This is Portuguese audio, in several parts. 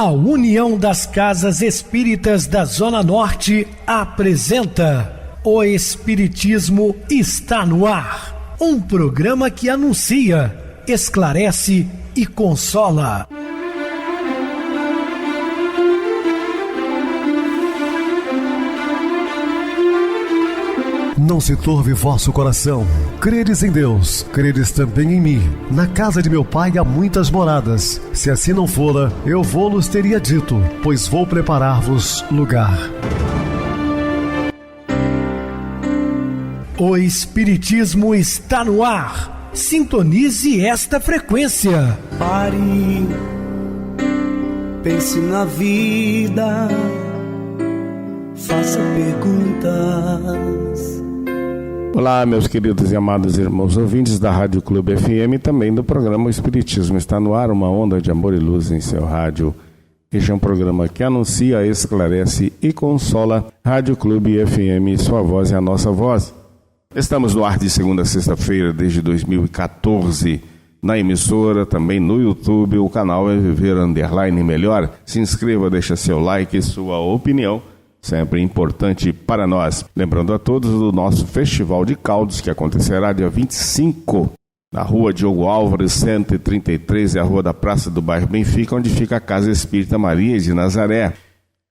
A União das Casas Espíritas da Zona Norte apresenta O Espiritismo está no ar. Um programa que anuncia, esclarece e consola. Não se turve vosso coração. Credes em Deus, credes também em mim. Na casa de meu pai há muitas moradas. Se assim não fora, eu vou-los teria dito, pois vou preparar-vos lugar. O Espiritismo está no ar. Sintonize esta frequência. Pare, pense na vida, faça perguntas. Olá, meus queridos e amados irmãos ouvintes da Rádio Clube FM e também do programa O Espiritismo está no ar, uma onda de amor e luz em seu rádio. Este é um programa que anuncia, esclarece e consola. Rádio Clube FM, sua voz é a nossa voz. Estamos no ar de segunda a sexta-feira desde 2014, na emissora, também no YouTube. O canal é Viver _ Melhor. Se inscreva, deixa seu like e sua opinião, sempre importante para nós. Lembrando a todos do nosso Festival de Caldos, que acontecerá dia 25, na Rua Diogo Álvares, 133, é a rua da Praça do Bairro Benfica, onde fica a Casa Espírita Maria de Nazaré.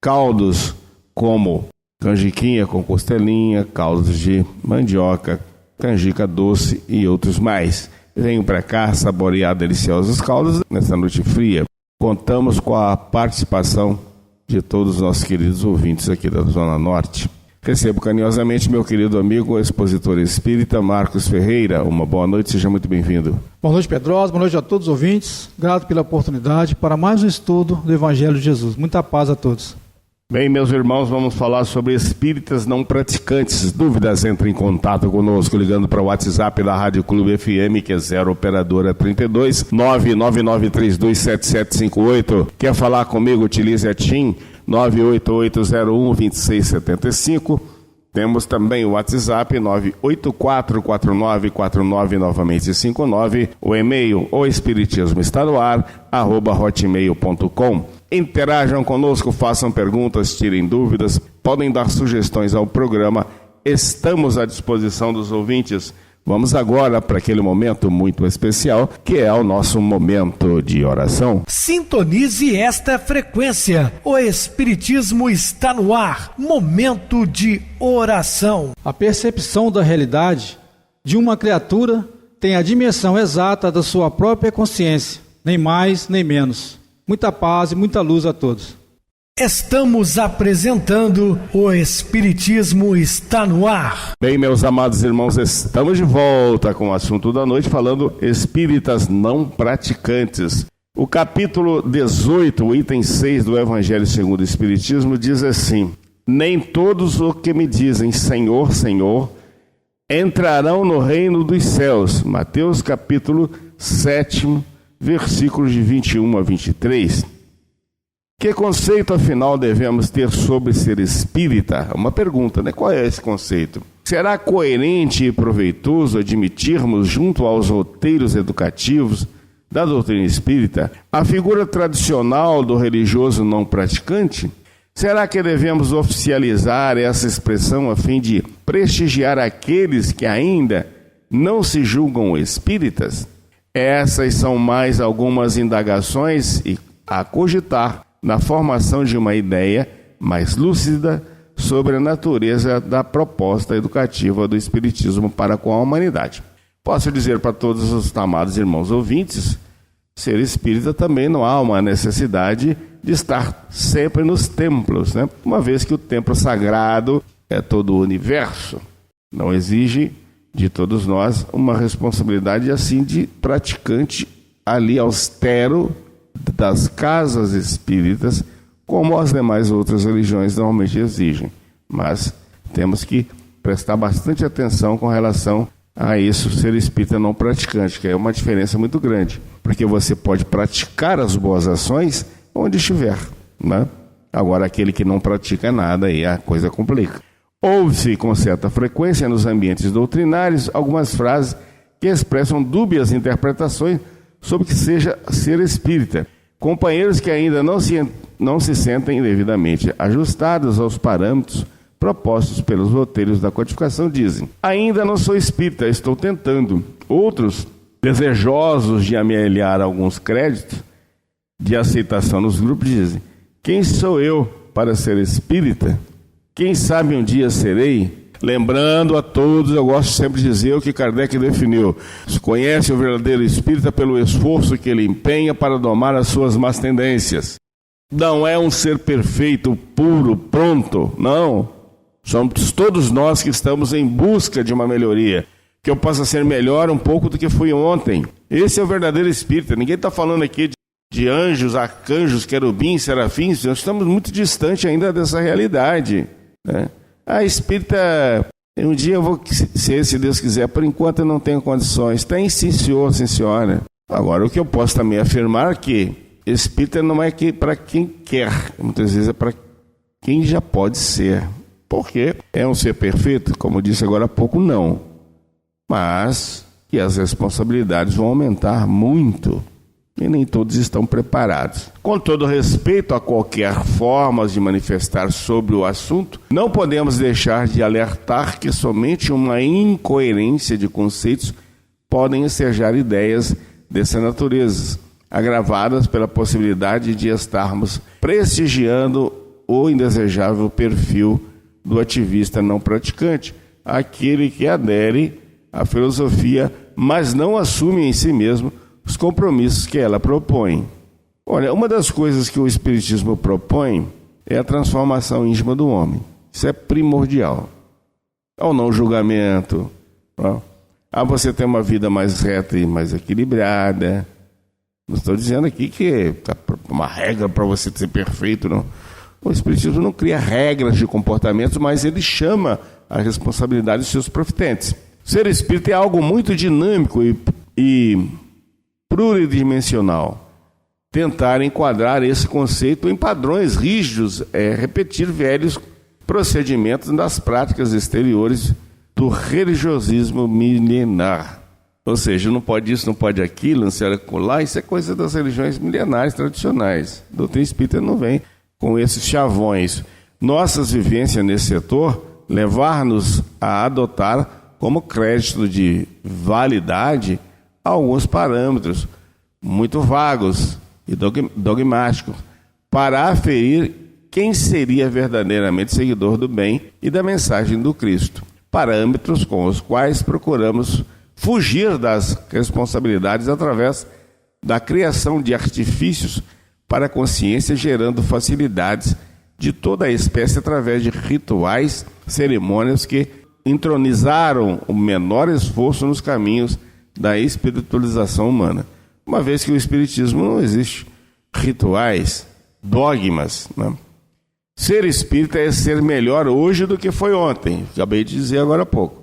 Caldos como canjiquinha com costelinha, caldos de mandioca, canjica doce e outros mais. Venham para cá saborear deliciosos caldos nessa noite fria. Contamos com a participação de todos os nossos queridos ouvintes aqui da Zona Norte. Recebo carinhosamente meu querido amigo, expositor espírita Marcos Ferreira. Uma boa noite, seja muito bem-vindo. Boa noite, Pedrosa, boa noite a todos os ouvintes. Grato pela oportunidade para mais um estudo do Evangelho de Jesus. Muita paz a todos. Bem, meus irmãos, vamos falar sobre espíritas não praticantes. Dúvidas, entre em contato conosco ligando para o WhatsApp da Rádio Clube FM, que é 0 operadora 32 999327758. Quer falar comigo? Utilize a TIM 988012675. Temos também o WhatsApp 9844949 novamente 59. O e-mail, o espiritismo está no ar, @hotmail.com. Interajam conosco, façam perguntas, tirem dúvidas, podem dar sugestões ao programa. Estamos à disposição dos ouvintes. Vamos agora para aquele momento muito especial, que é o nosso momento de oração. Sintonize esta frequência. O Espiritismo está no ar. Momento de oração. A percepção da realidade de uma criatura tem a dimensão exata da sua própria consciência, nem mais nem menos. Muita paz e muita luz a todos. Estamos apresentando O Espiritismo está no ar. Bem, meus amados irmãos, estamos de volta com o assunto da noite, falando espíritas não praticantes. O capítulo 18, o item 6 do Evangelho segundo o Espiritismo diz assim: nem todos os que me dizem Senhor, Senhor, entrarão no reino dos céus. Mateus capítulo 7, versículos de 21 a 23. Que conceito, afinal, devemos ter sobre ser espírita? Uma pergunta, né? Qual é esse conceito? Será coerente e proveitoso admitirmos, junto aos roteiros educativos da doutrina espírita, a figura tradicional do religioso não praticante? Será que devemos oficializar essa expressão a fim de prestigiar aqueles que ainda não se julgam espíritas? Essas são mais algumas indagações a cogitar na formação de uma ideia mais lúcida sobre a natureza da proposta educativa do Espiritismo para com a humanidade. Posso dizer para todos os amados irmãos ouvintes, ser espírita também não há uma necessidade de estar sempre nos templos, né? Uma vez que o templo sagrado é todo o universo, não exige de todos nós uma responsabilidade assim de praticante ali austero das casas espíritas, como as demais outras religiões normalmente exigem. Mas temos que prestar bastante atenção com relação a isso, ser espírita não praticante, que é uma diferença muito grande, porque você pode praticar as boas ações onde estiver, né? Agora, aquele que não pratica nada, aí a coisa complica. Ouve-se com certa frequência nos ambientes doutrinários algumas frases que expressam dúbias interpretações sobre o que seja ser espírita. Companheiros que ainda não se não se sentem devidamente ajustadas aos parâmetros propostos pelos roteiros da codificação dizem: ainda não sou espírita, estou tentando. Outros, desejosos de amealhar alguns créditos de aceitação nos grupos, dizem: quem sou eu para ser espírita? Quem sabe um dia serei? Lembrando a todos, eu gosto sempre de dizer o que Kardec definiu: se conhece o verdadeiro espírita pelo esforço que ele empenha para domar as suas más tendências. Não é um ser perfeito, puro, pronto, não. Somos todos nós que estamos em busca de uma melhoria, que eu possa ser melhor um pouco do que fui ontem. Esse é o verdadeiro espírita. Ninguém está falando aqui de anjos, arcanjos, querubins, serafins. Nós estamos muito distante ainda dessa realidade, né? A espírita, um dia eu vou, se Deus quiser, por enquanto eu não tenho condições. Tem sim, senhor, sim, senhora. Agora, o que eu posso também afirmar é que espírita não é para quem quer, muitas vezes é para quem já pode ser. Por quê? É um ser perfeito? Como eu disse agora há pouco, não. Mas que as responsabilidades vão aumentar muito e nem todos estão preparados. Com todo respeito a qualquer forma de manifestar sobre o assunto, não podemos deixar de alertar que somente uma incoerência de conceitos podem ensejar ideias dessa natureza, agravadas pela possibilidade de estarmos prestigiando o indesejável perfil do ativista não praticante, aquele que adere à filosofia, mas não assume em si mesmo os compromissos que ela propõe. Olha, uma das coisas que o Espiritismo propõe é a transformação íntima do homem. Isso é primordial. Ao não julgamento, a você ter uma vida mais reta e mais equilibrada. Não estou dizendo aqui que é uma regra para você ser perfeito, não. O Espiritismo não cria regras de comportamento, mas ele chama a responsabilidade dos seus profitentes. Ser espírita é algo muito dinâmico e pluridimensional. Tentar enquadrar esse conceito em padrões rígidos é repetir velhos procedimentos das práticas exteriores do religiosismo milenar. Ou seja, não pode isso, não pode aquilo, não será acolá, isso é coisa das religiões milenares tradicionais. A doutrina espírita não vem com esses chavões. Nossas vivências nesse setor levar-nos a adotar como crédito de validade alguns parâmetros muito vagos e dogmáticos para aferir quem seria verdadeiramente seguidor do bem e da mensagem do Cristo. Parâmetros com os quais procuramos fugir das responsabilidades através da criação de artifícios para a consciência, gerando facilidades de toda a espécie através de rituais, cerimônias que entronizaram o menor esforço nos caminhos da espiritualização humana. Uma vez que o Espiritismo não existe rituais, dogmas, né? Ser espírita é ser melhor hoje do que foi ontem. Acabei de dizer agora há pouco.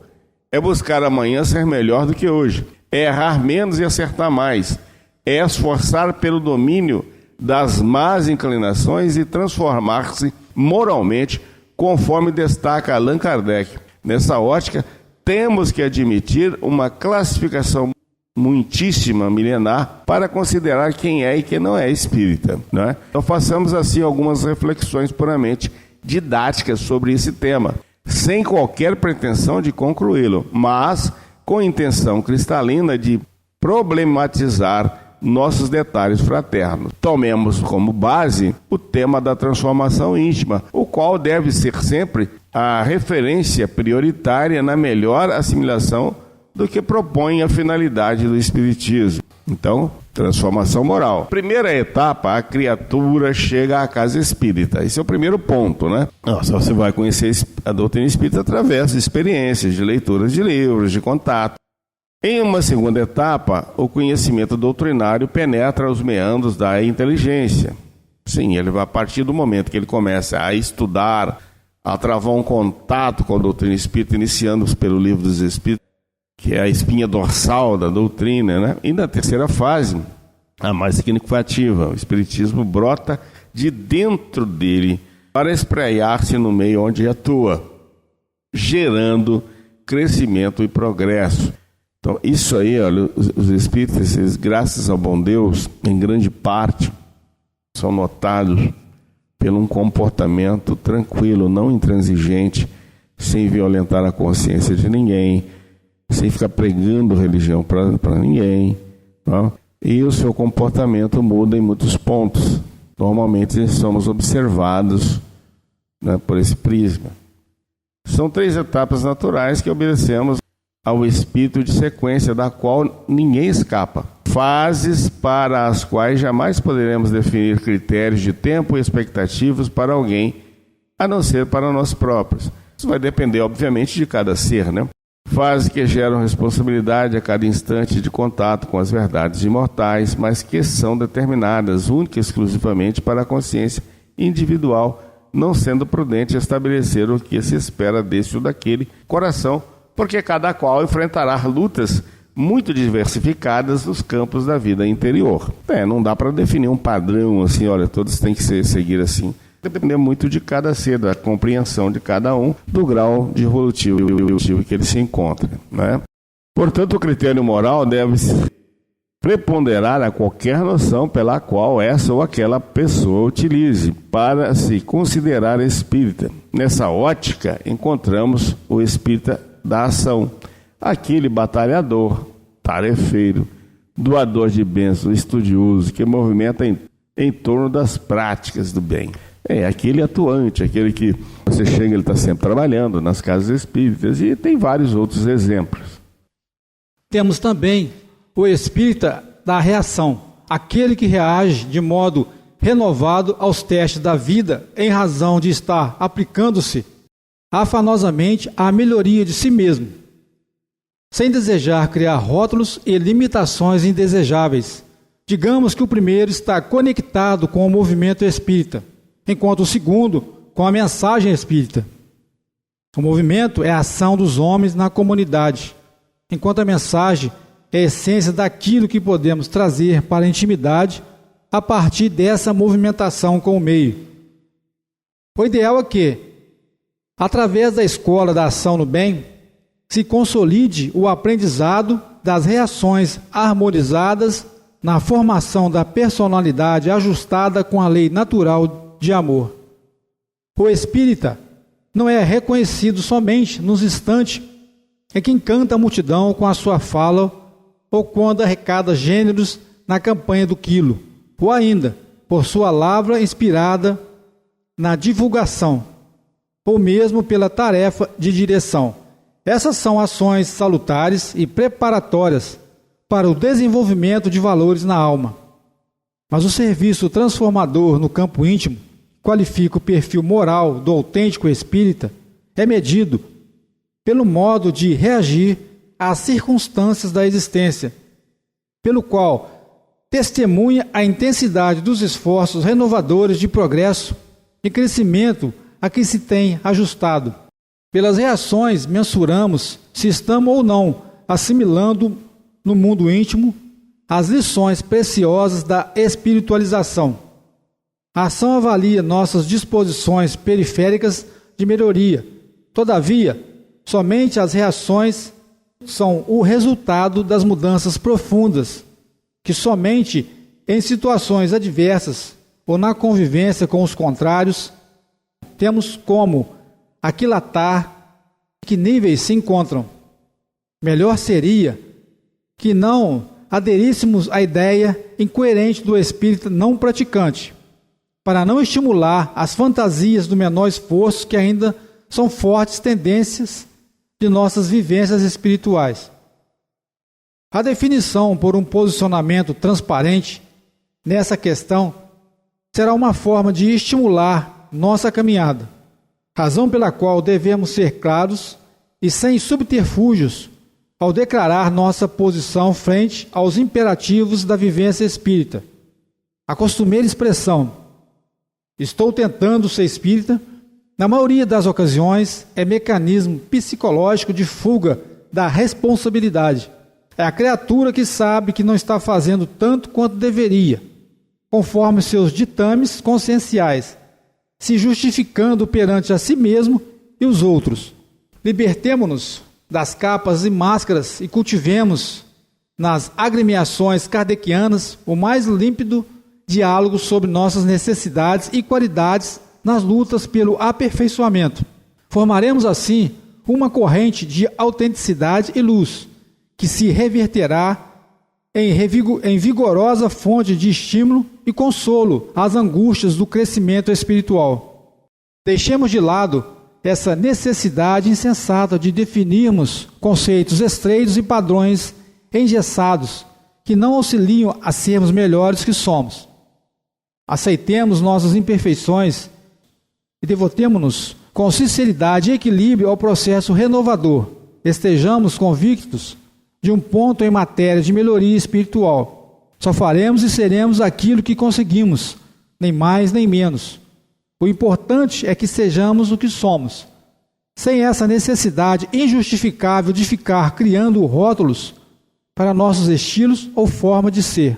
É buscar amanhã ser melhor do que hoje. É errar menos e acertar mais. É esforçar pelo domínio das más inclinações e transformar-se moralmente, conforme destaca Allan Kardec. Nessa ótica, temos que admitir uma classificação muitíssima milenar para considerar quem é e quem não é espírita, não é? Então façamos assim algumas reflexões puramente didáticas sobre esse tema, sem qualquer pretensão de concluí-lo, mas com intenção cristalina de problematizar nossos detalhes fraternos. Tomemos como base o tema da transformação íntima, o qual deve ser sempre a referência prioritária na melhor assimilação do que propõe a finalidade do Espiritismo. Então, transformação moral. Primeira etapa, a criatura chega à casa espírita. Esse é o primeiro ponto, né? Nossa, você vai conhecer a doutrina espírita através de experiências, de leituras de livros, de contato. Em uma segunda etapa, o conhecimento doutrinário penetra os meandros da inteligência. Sim, ele vai a partir do momento que ele começa a estudar, a travar um contato com a doutrina espírita, iniciando pelo Livro dos Espíritos, que é a espinha dorsal da doutrina, né? E na terceira fase, a mais significativa, o Espiritismo brota de dentro dele para espraiar-se no meio onde atua, gerando crescimento e progresso. Então, isso aí, olha, os espíritas, graças ao bom Deus, em grande parte, são notados pelo um comportamento tranquilo, não intransigente, sem violentar a consciência de ninguém, sem ficar pregando religião para ninguém, tá? E o seu comportamento muda em muitos pontos. Normalmente somos observados, né, por esse prisma. São 3 etapas naturais que obedecemos ao espírito de sequência, da qual ninguém escapa. Fases para as quais jamais poderemos definir critérios de tempo e expectativas para alguém, a não ser para nós próprios. Isso vai depender, obviamente, de cada ser, né? Fases que geram responsabilidade a cada instante de contato com as verdades imortais, mas que são determinadas única e exclusivamente para a consciência individual, não sendo prudente estabelecer o que se espera deste ou daquele coração, porque cada qual enfrentará lutas muito diversificadas nos campos da vida interior. Não dá para definir um padrão assim, olha, todos têm que seguir assim. Depende muito de cada ser, da compreensão de cada um, do grau de evolutivo que ele se encontra, né? Portanto, o critério moral deve preponderar a qualquer noção pela qual essa ou aquela pessoa utilize para se considerar espírita. Nessa ótica, encontramos o espírita da ação, aquele batalhador, tarefeiro, doador de bênçãos, estudioso, que movimenta em torno das práticas do bem. Aquele atuante, aquele que você chega, ele está sempre trabalhando nas casas espíritas, e tem vários outros exemplos. Temos também o espírita da reação, aquele que reage de modo renovado aos testes da vida em razão de estar aplicando-se afanosamente à melhoria de si mesmo, sem desejar criar rótulos e limitações indesejáveis. Digamos que o primeiro está conectado com o movimento espírita, enquanto o segundo com a mensagem espírita. O movimento é a ação dos homens na comunidade, enquanto a mensagem é a essência daquilo que podemos trazer para a intimidade a partir dessa movimentação com o meio. O ideal é que, através da escola da ação no bem, se consolide o aprendizado das reações harmonizadas na formação da personalidade ajustada com a lei natural de amor. O espírita não é reconhecido somente nos instantes em que encanta a multidão com a sua fala ou quando arrecada gêneros na campanha do quilo, ou ainda por sua lavra inspirada na divulgação, ou mesmo pela tarefa de direção. Essas são ações salutares e preparatórias para o desenvolvimento de valores na alma. Mas o serviço transformador no campo íntimo, qualifica o perfil moral do autêntico espírita, é medido pelo modo de reagir às circunstâncias da existência, pelo qual testemunha a intensidade dos esforços renovadores de progresso e crescimento a que se tem ajustado. Pelas reações mensuramos se estamos ou não assimilando no mundo íntimo as lições preciosas da espiritualização. A ação avalia nossas disposições periféricas de melhoria. Todavia, somente as reações são o resultado das mudanças profundas, que somente em situações adversas ou na convivência com os contrários temos como aquilatar que níveis se encontram. Melhor seria que não aderíssemos à ideia incoerente do espírito não praticante, para não estimular as fantasias do menor esforço que ainda são fortes tendências de nossas vivências espirituais. A definição por um posicionamento transparente nessa questão será uma forma de estimular nossa caminhada, razão pela qual devemos ser claros e sem subterfúgios ao declarar nossa posição frente aos imperativos da vivência espírita. A costumeira expressão "estou tentando ser espírita", na maioria das ocasiões, é mecanismo psicológico de fuga da responsabilidade. É a criatura que sabe que não está fazendo tanto quanto deveria, conforme seus ditames conscienciais, se justificando perante a si mesmo e os outros. Libertemo-nos das capas e máscaras e cultivemos, nas agremiações kardecianas, o mais límpido diálogos sobre nossas necessidades e qualidades nas lutas pelo aperfeiçoamento. Formaremos assim uma corrente de autenticidade e luz, que se reverterá em vigorosa fonte de estímulo e consolo às angústias do crescimento espiritual. Deixemos de lado essa necessidade insensata de definirmos conceitos estreitos e padrões engessados que não auxiliam a sermos melhores que somos. Aceitemos nossas imperfeições e devotemo-nos com sinceridade e equilíbrio ao processo renovador. Estejamos convictos de um ponto em matéria de melhoria espiritual. Só faremos e seremos aquilo que conseguimos, nem mais nem menos. O importante é que sejamos o que somos, sem essa necessidade injustificável de ficar criando rótulos para nossos estilos ou forma de ser.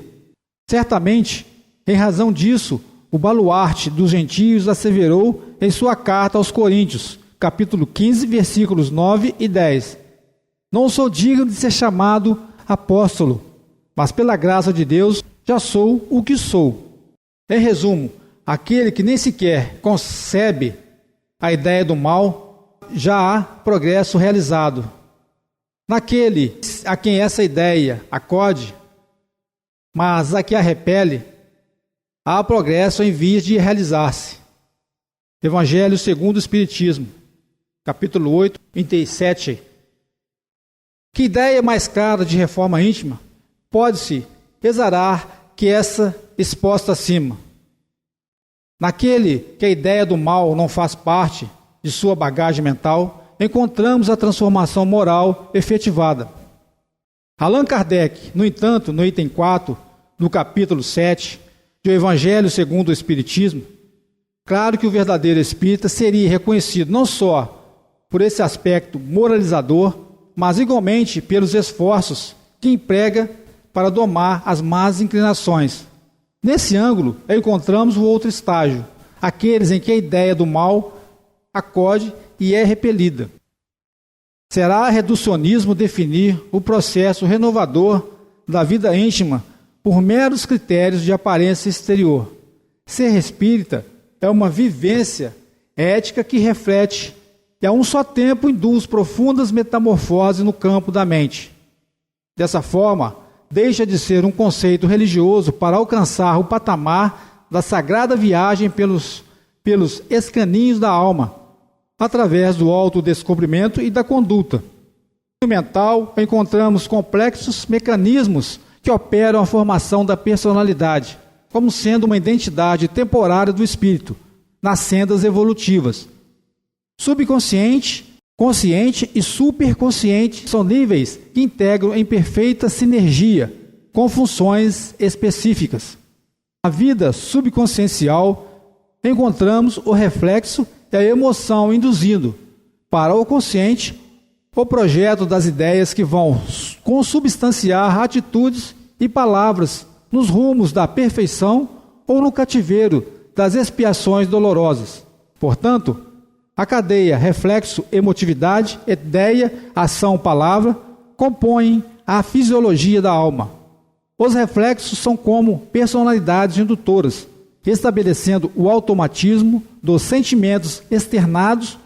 Certamente, em razão disso, o baluarte dos gentios asseverou em sua carta aos Coríntios, capítulo 15, versículos 9 e 10. Não sou digno de ser chamado apóstolo, mas pela graça de Deus já sou o que sou. Em resumo, aquele que nem sequer concebe a ideia do mal, já há progresso realizado. Naquele a quem essa ideia acode, mas a que a repele, há progresso em vias de realizar-se. Evangelho segundo o Espiritismo, capítulo 8, 37. Que ideia mais clara de reforma íntima pode-se exarar que essa exposta acima? Naquele que a ideia do mal não faz parte de sua bagagem mental, encontramos a transformação moral efetivada. Allan Kardec, no entanto, no item 4 do capítulo 7 do Evangelho segundo o Espiritismo, claro que o verdadeiro espírita seria reconhecido não só por esse aspecto moralizador, mas igualmente pelos esforços que emprega para domar as más inclinações. Nesse ângulo, encontramos o outro estágio, aqueles em que a ideia do mal acode e é repelida. Será reducionismo definir o processo renovador da vida íntima por meros critérios de aparência exterior. Ser espírita é uma vivência ética que reflete e a um só tempo induz profundas metamorfoses no campo da mente. Dessa forma, deixa de ser um conceito religioso para alcançar o patamar da sagrada viagem pelos escaninhos da alma, através do autodescobrimento e da conduta. No mental, encontramos complexos mecanismos que operam a formação da personalidade, como sendo uma identidade temporária do espírito, nas sendas evolutivas. Subconsciente, consciente e superconsciente são níveis que integram em perfeita sinergia, com funções específicas. Na vida subconsciencial, encontramos o reflexo e a emoção induzindo, para o consciente, o projeto das ideias que vão consubstanciar atitudes e palavras nos rumos da perfeição ou no cativeiro das expiações dolorosas. Portanto, a cadeia reflexo-emotividade, ideia, ação, palavra, compõem a fisiologia da alma. Os reflexos são como personalidades indutoras, estabelecendo o automatismo dos sentimentos externados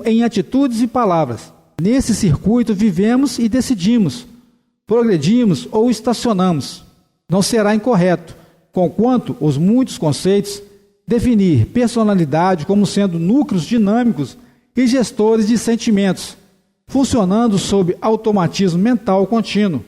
em atitudes e palavras. Nesse circuito vivemos e decidimos, progredimos ou estacionamos. Não será incorreto, conquanto os muitos conceitos, definir personalidade como sendo núcleos dinâmicos e gestores de sentimentos, funcionando sob automatismo mental contínuo.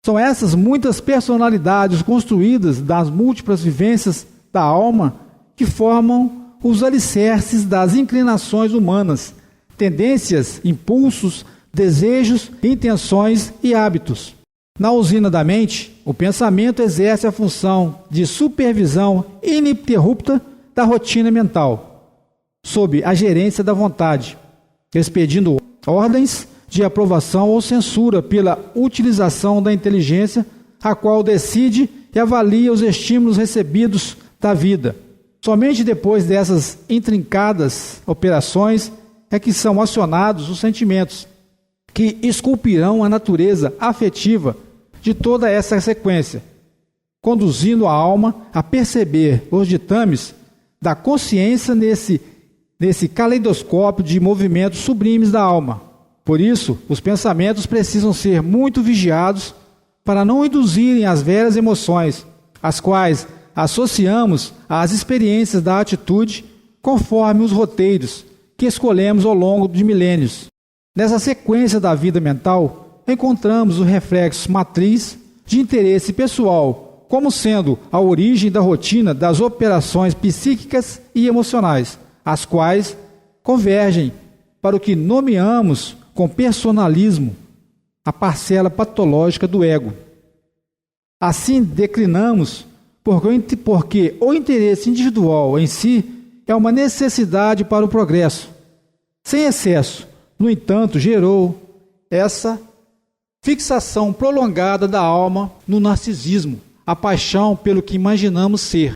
São essas muitas personalidades construídas das múltiplas vivências da alma que formam os alicerces das inclinações humanas, tendências, impulsos, desejos, intenções e hábitos. Na usina da mente, o pensamento exerce a função de supervisão ininterrupta da rotina mental, sob a gerência da vontade, expedindo ordens de aprovação ou censura pela utilização da inteligência, a qual decide e avalia os estímulos recebidos da vida. Somente depois dessas intrincadas operações é que são acionados os sentimentos, que esculpirão a natureza afetiva de toda essa sequência. conduzindo a alma a perceber os ditames da consciência nesse caleidoscópio de movimentos sublimes da alma. Por isso, os pensamentos precisam ser muito vigiados para não induzirem as velhas emoções, as quais associamos às experiências da atitude conforme os roteiros que escolhemos ao longo de milênios. Nessa sequência da vida mental, encontramos o reflexo matriz de interesse pessoal, como sendo a origem da rotina das operações psíquicas e emocionais, as quais convergem para o que nomeamos com personalismo a parcela patológica do ego. Assim declinamos porque o interesse individual em si é uma necessidade para o progresso. Sem excesso, no entanto, gerou essa fixação prolongada da alma no narcisismo, a paixão pelo que imaginamos ser.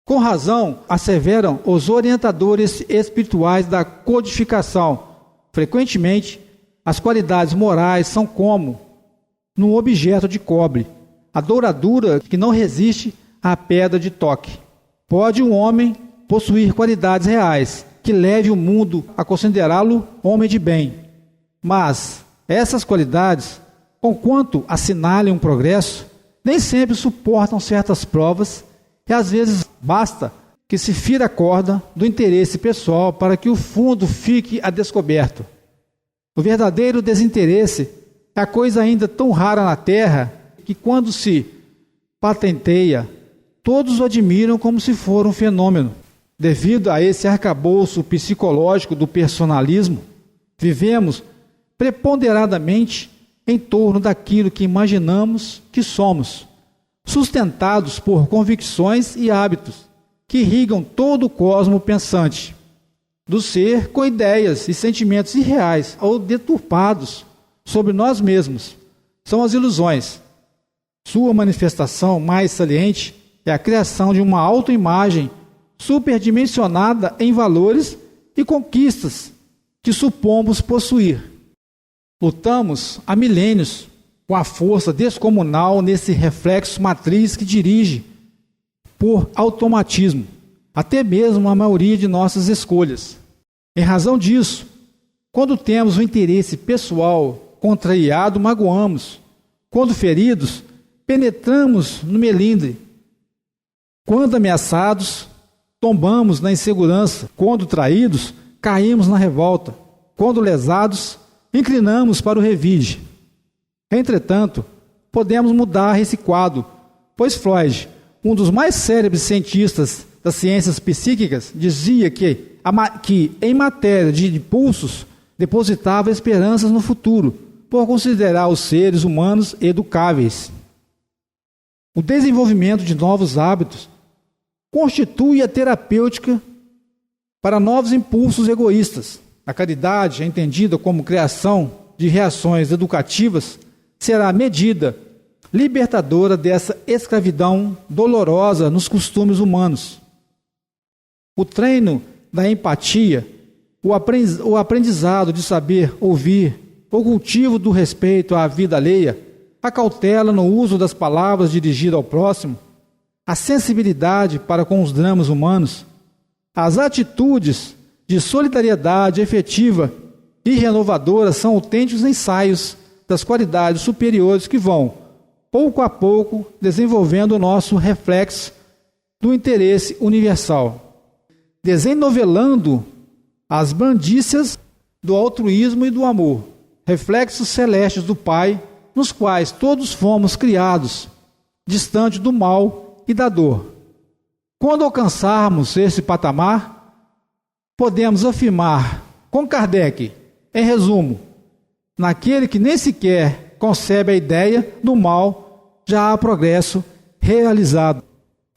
Com razão, asseveram os orientadores espirituais da codificação. Frequentemente, as qualidades morais são como num objeto de cobre, a douradura que não resiste à pedra de toque. Pode um homem possuir qualidades reais, que leve o mundo a considerá-lo homem de bem. Mas essas qualidades, conquanto assinalem um progresso, nem sempre suportam certas provas e às vezes basta que se fira a corda do interesse pessoal para que o fundo fique a descoberto. O verdadeiro desinteresse é a coisa ainda tão rara na Terra que, quando se patenteia, todos o admiram como se for um fenômeno. Devido a esse arcabouço psicológico do personalismo, vivemos preponderadamente em torno daquilo que imaginamos que somos, sustentados por convicções e hábitos que irrigam todo o cosmo pensante, do ser com ideias e sentimentos irreais ou deturpados sobre nós mesmos. São as ilusões. Sua manifestação mais saliente é a criação de uma autoimagem superdimensionada em valores e conquistas que supomos possuir. Lutamos há milênios com a força descomunal nesse reflexo matriz que dirige, por automatismo, até mesmo a maioria de nossas escolhas. Em razão disso, quando temos o interesse pessoal contrariado, magoamos. Quando feridos, penetramos no melindre. Quando ameaçados, tombamos na insegurança. Quando traídos, caímos na revolta. Quando lesados, inclinamos para o revide. Entretanto, podemos mudar esse quadro, pois Freud, um dos mais célebres cientistas das ciências psíquicas, dizia que em matéria de impulsos depositava esperanças no futuro, por considerar os seres humanos educáveis. O desenvolvimento de novos hábitos constitui a terapêutica para novos impulsos egoístas. A caridade, entendida como criação de reações educativas, será a medida libertadora dessa escravidão dolorosa nos costumes humanos. O treino da empatia, o aprendizado de saber ouvir, o cultivo do respeito à vida alheia, a cautela no uso das palavras dirigidas ao próximo, a sensibilidade para com os dramas humanos, as atitudes de solidariedade efetiva e renovadora são autênticos ensaios das qualidades superiores que vão, pouco a pouco, desenvolvendo o nosso reflexo do interesse universal, desenovelando as bandícias do altruísmo e do amor, reflexos celestes do Pai, nos quais todos fomos criados, distante do mal e da dor. Quando alcançarmos esse patamar, podemos afirmar com Kardec, em resumo, naquele que nem sequer concebe a ideia do mal, já há progresso realizado.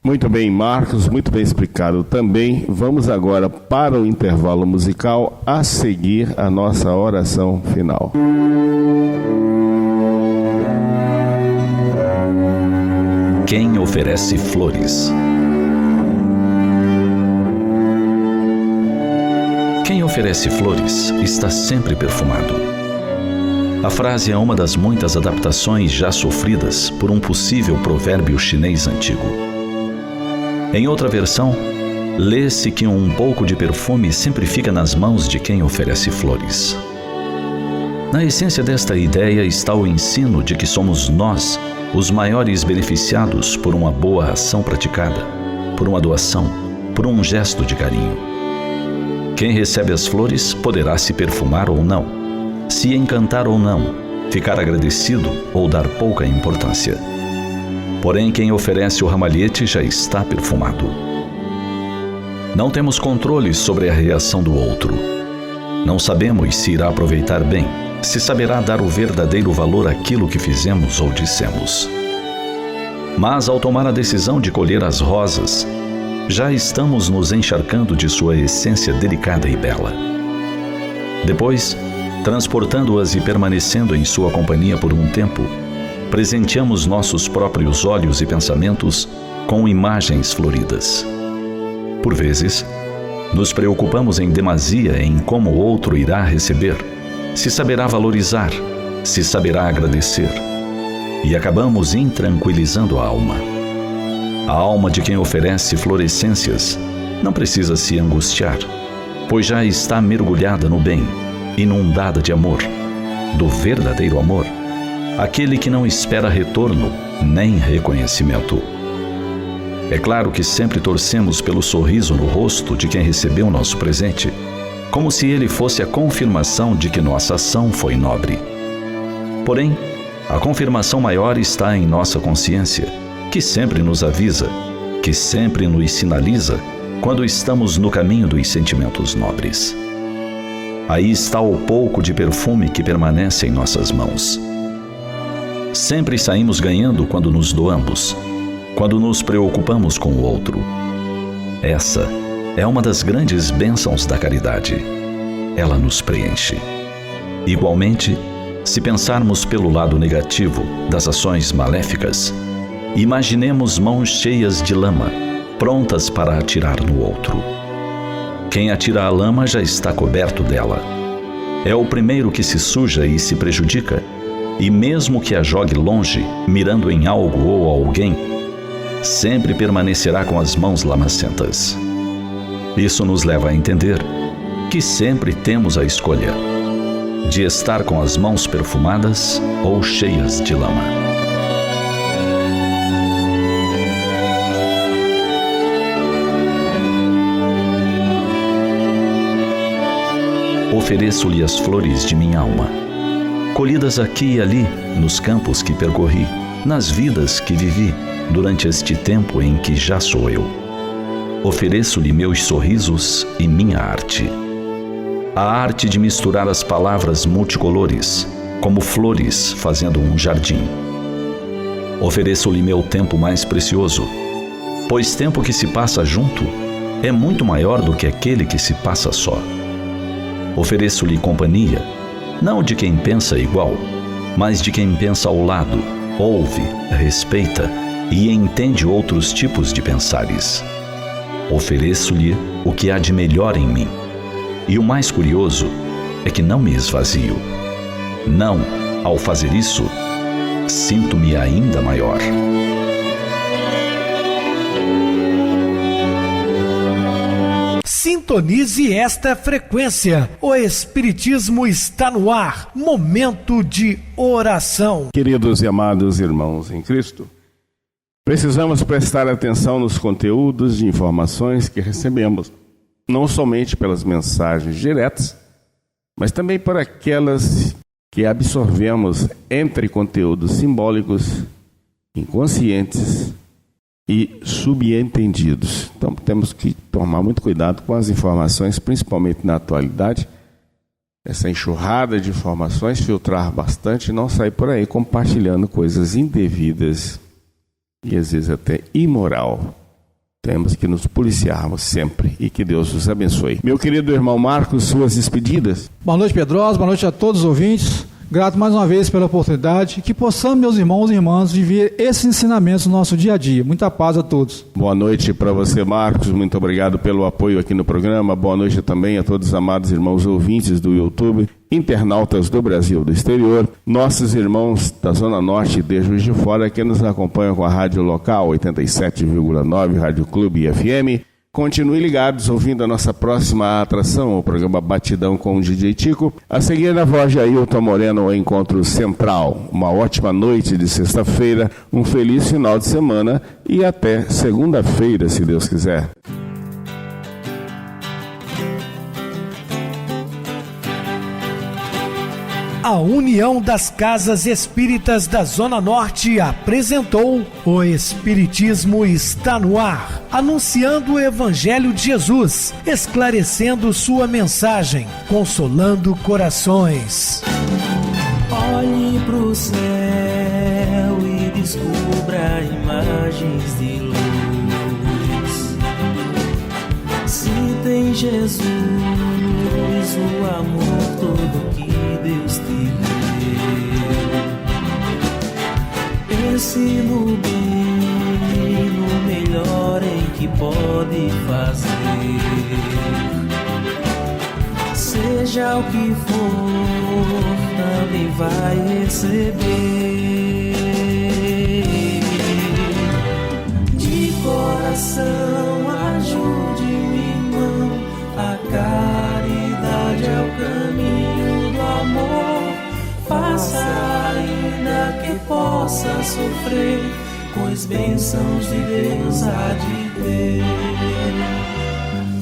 Muito bem, Marcos, muito bem explicado também. Vamos agora para o intervalo musical, a seguir a nossa oração final. Quem oferece flores? Quem oferece flores está sempre perfumado. A frase é uma das muitas adaptações já sofridas por um possível provérbio chinês antigo. Em outra versão, lê-se que um pouco de perfume sempre fica nas mãos de quem oferece flores. Na essência desta ideia está o ensino de que somos nós os maiores beneficiados por uma boa ação praticada, por uma doação, por um gesto de carinho. Quem recebe as flores poderá se perfumar ou não, se encantar ou não, ficar agradecido ou dar pouca importância. Porém, quem oferece o ramalhete já está perfumado. Não temos controle sobre a reação do outro. Não sabemos se irá aproveitar bem, se saberá dar o verdadeiro valor àquilo que fizemos ou dissemos. Mas ao tomar a decisão de colher as rosas, já estamos nos encharcando de sua essência delicada e bela. Depois, transportando-as e permanecendo em sua companhia por um tempo, presenteamos nossos próprios olhos e pensamentos com imagens floridas. Por vezes, nos preocupamos em demasia em como o outro irá receber, se saberá valorizar, se saberá agradecer, e acabamos intranquilizando a alma. A alma de quem oferece florescências não precisa se angustiar, pois já está mergulhada no bem, inundada de amor, do verdadeiro amor, aquele que não espera retorno nem reconhecimento. É claro que sempre torcemos pelo sorriso no rosto de quem recebeu nosso presente, como se ele fosse a confirmação de que nossa ação foi nobre. Porém, a confirmação maior está em nossa consciência, que sempre nos avisa, que sempre nos sinaliza quando estamos no caminho dos sentimentos nobres. Aí está o pouco de perfume que permanece em nossas mãos. Sempre saímos ganhando quando nos doamos, quando nos preocupamos com o outro. Essa é uma das grandes bênçãos da caridade. Ela nos preenche. Igualmente, se pensarmos pelo lado negativo das ações maléficas, imaginemos mãos cheias de lama, prontas para atirar no outro. Quem atira a lama já está coberto dela. É o primeiro que se suja e se prejudica, e mesmo que a jogue longe, mirando em algo ou alguém, sempre permanecerá com as mãos lamacentas. Isso nos leva a entender que sempre temos a escolha de estar com as mãos perfumadas ou cheias de lama. Ofereço-lhe as flores de minha alma, colhidas aqui e ali, nos campos que percorri, nas vidas que vivi, durante este tempo em que já sou eu. Ofereço-lhe meus sorrisos e minha arte. A arte de misturar as palavras multicolores, como flores fazendo um jardim. Ofereço-lhe meu tempo mais precioso, pois tempo que se passa junto é muito maior do que aquele que se passa só. Ofereço-lhe companhia, não de quem pensa igual, mas de quem pensa ao lado, ouve, respeita e entende outros tipos de pensares. Ofereço-lhe o que há de melhor em mim. E o mais curioso é que não me esvazio. Não, ao fazer isso, sinto-me ainda maior. Sintonize esta frequência. O Espiritismo está no ar. Momento de oração. Queridos e amados irmãos em Cristo, precisamos prestar atenção nos conteúdos de informações que recebemos, não somente pelas mensagens diretas, mas também por aquelas que absorvemos entre conteúdos simbólicos, inconscientes e subentendidos. Então temos que tomar muito cuidado com as informações, principalmente na atualidade, essa enxurrada de informações, filtrar bastante e não sair por aí compartilhando coisas indevidas e às vezes até imoral. Temos que nos policiarmos sempre e que Deus os abençoe. Meu querido irmão Marcos, suas despedidas. Boa noite, Pedrosa, boa noite a todos os ouvintes. Grato mais uma vez pela oportunidade, que possamos, meus irmãos e irmãs, viver esses ensinamentos no nosso dia a dia. Muita paz a todos. Boa noite para você, Marcos, muito obrigado pelo apoio aqui no programa. Boa noite também a todos os amados irmãos ouvintes do YouTube internautas do Brasil e do exterior, nossos irmãos da Zona Norte e de Juiz de Fora que nos acompanham com a rádio local 87,9 Rádio Clube FM. Continue ligados ouvindo a nossa próxima atração, o programa Batidão com o DJ Tico. A seguir, na voz de Ailton Moreno, o Encontro Central. Uma ótima noite de sexta-feira, um feliz final de semana e até segunda-feira, se Deus quiser. A União das Casas Espíritas da Zona Norte apresentou O Espiritismo Está no Ar, anunciando o Evangelho de Jesus, esclarecendo sua mensagem, consolando corações. Olhe pro céu e descubra imagens de luz. Se tem Jesus, o amor todo que Deus te deu. Pense no bem, no melhor em que pode fazer. Seja o que for, também vai receber. De coração, ajude meu irmão, a caridade é o caminho do amor. Faça ainda que possa sofrer, pois bênçãos de Deus há de ter.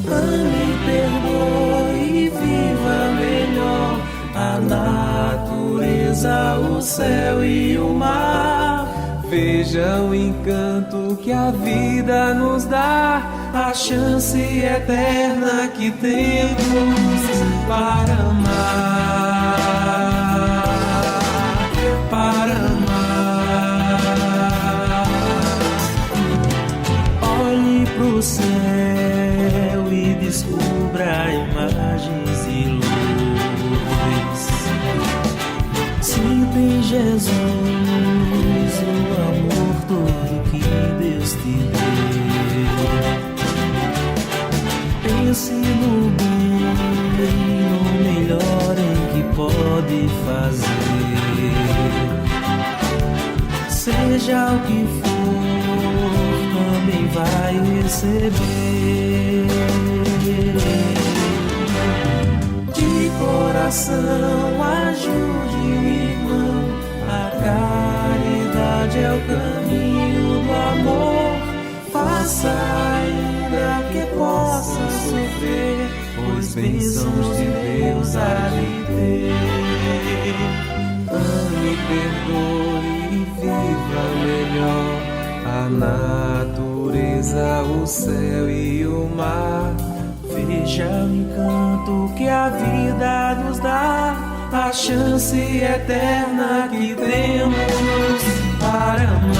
Ame, perdoe e viva melhor a natureza, o céu e o mar. Veja o encanto que a vida nos dá, a chance eterna que temos para amar, para amar. Olhe pro céu e descubra imagens e luz. Sinta em Jesus o amor todo que Deus te deu. Pense no bem, no melhor em que pode fazer. Seja o que for, também vai receber. De coração, ajude o irmão, a caridade é o caminho do amor. Faça ainda que possa sofrer, pois bênçãos de Deus há de ter. Ame, perdoe e viva melhor a natureza, o céu e o mar. Veja o encanto que a vida nos dá, a chance eterna que temos para amar.